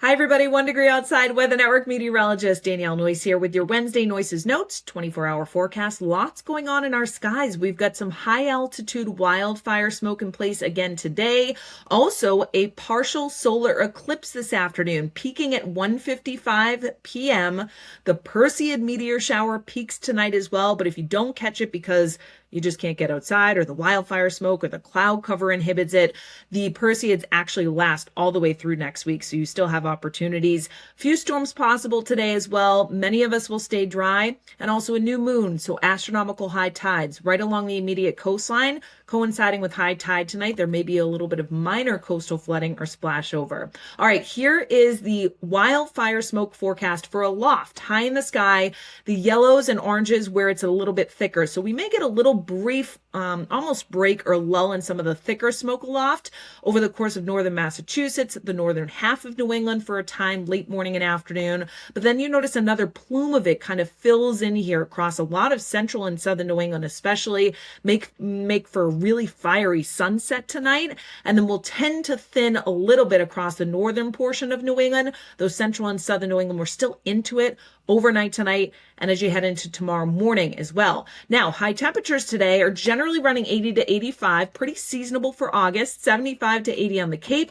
Hi, everybody. 1 degree outside Weather Network meteorologist Danielle Noyes here with your Wednesday Noises Notes 24-hour forecast. Lots going on in our skies. We've got some high altitude wildfire smoke in place again today. Also, a partial solar eclipse this afternoon, peaking at 1:55 p.m. The Perseid Meteor Shower peaks tonight as well. But if you don't catch it because you just can't get outside, or the wildfire smoke or the cloud cover inhibits it, the Perseids actually last all the way through next week, so you still have opportunities. Few storms possible today as well. Many of us will stay dry, and also a new moon, so astronomical high tides right along the immediate coastline. Coinciding with high tide tonight, there may be a little bit of minor coastal flooding or splashover. All right, here is the wildfire smoke forecast for aloft, high in the sky. The yellows and oranges where it's a little bit thicker, so we may get a little brief almost break or lull in some of the thicker smoke aloft over the course of northern Massachusetts, the northern half of New England for a time, late morning and afternoon. But then you notice another plume of it kind of fills in here across a lot of central and southern New England, especially make for a really fiery sunset tonight. And then we'll tend to thin a little bit across the northern portion of New England. Those central and southern New England, we're still into it overnight tonight and as you head into tomorrow morning as well. Now, high temperatures today are generally running 80 to 85, pretty seasonable for August, 75 to 80 on the Cape.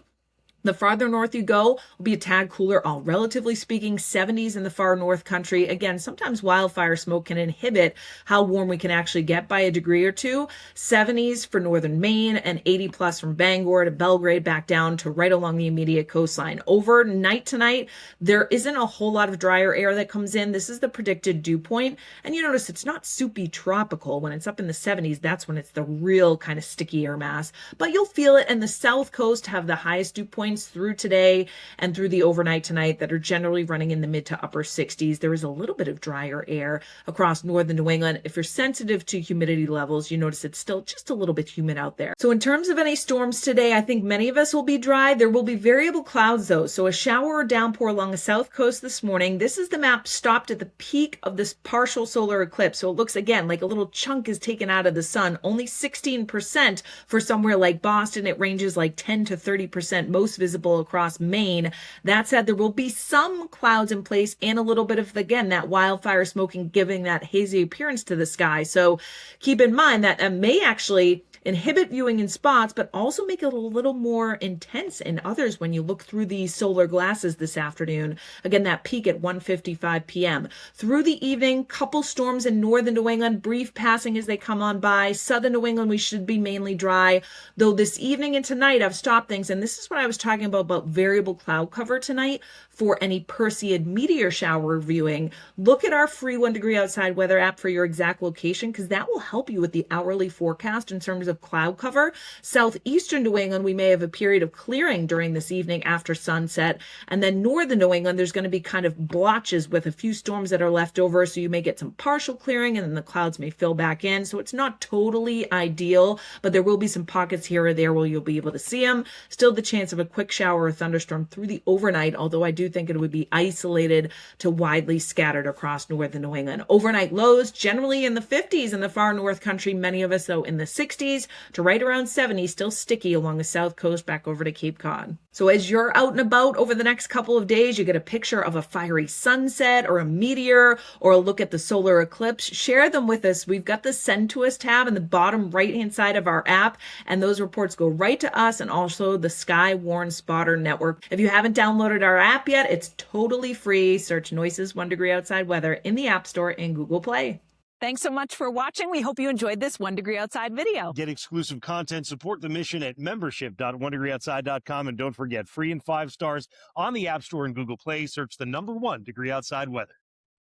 The farther north you go will be a tad cooler, all relatively speaking, 70s in the far north country. Again, sometimes wildfire smoke can inhibit how warm we can actually get by a degree or two. 70s for northern Maine and 80 plus from Bangor to Belgrade back down to right along the immediate coastline. Overnight tonight, there isn't a whole lot of drier air that comes in. This is the predicted dew point. And you notice it's not soupy tropical. When it's up in the 70s, that's when it's the real kind of sticky air mass. But you'll feel it, and the south coast have the highest dew point through today and through the overnight tonight that are generally running in the mid to upper 60s. There is a little bit of drier air across northern New England. If you're sensitive to humidity levels, you notice it's still just a little bit humid out there. So in terms of any storms today, I think many of us will be dry. There will be variable clouds though. So a shower or downpour along the south coast this morning. This is the map stopped at the peak of this partial solar eclipse. So it looks again like a little chunk is taken out of the sun. Only 16% for somewhere like Boston. It ranges like 10 to 30% most visible across Maine. That said, there will be some clouds in place and a little bit of, again, that wildfire smoking giving that hazy appearance to the sky. So keep in mind that it may actually inhibit viewing in spots, but also make it a little more intense in others when you look through the solar glasses this afternoon. Again, that peak at 1:55 p.m. Through the evening, couple storms in northern New England, brief passing as they come on by. Southern New England, we should be mainly dry. Though this evening and tonight, I've stopped things, and this is what I was talking about variable cloud cover tonight for any Perseid meteor shower viewing. Look at our free 1 degree outside weather app for your exact location, because that will help you with the hourly forecast in terms of cloud cover. Southeastern New England, we may have a period of clearing during this evening after sunset. And then northern New England, there's going to be kind of blotches with a few storms that are left over. So you may get some partial clearing and then the clouds may fill back in. So it's not totally ideal, but there will be some pockets here or there where you'll be able to see them. Still the chance of a quick shower or thunderstorm through the overnight, although I do think it would be isolated to widely scattered across northern New England. Overnight lows generally in the 50s in the far north country, many of us though in the 60s to right around 70, still sticky along the south coast back over to Cape Cod. So as you're out and about over the next couple of days, you get a picture of a fiery sunset or a meteor or a look at the solar eclipse, share them with us. We've got the Send to Us tab in the bottom right-hand side of our app, and those reports go right to us and also the Sky Warn Spotter Network. If you haven't downloaded our app yet, it's totally free. Search Noises 1 degree outside weather in the App Store and Google Play. Thanks so much for watching. We hope you enjoyed this 1 degree outside video. Get exclusive content, support the mission at membership.1degreeoutside.com. And don't forget, free and 5 stars on the App Store and Google Play. Search the number 1 degree outside weather.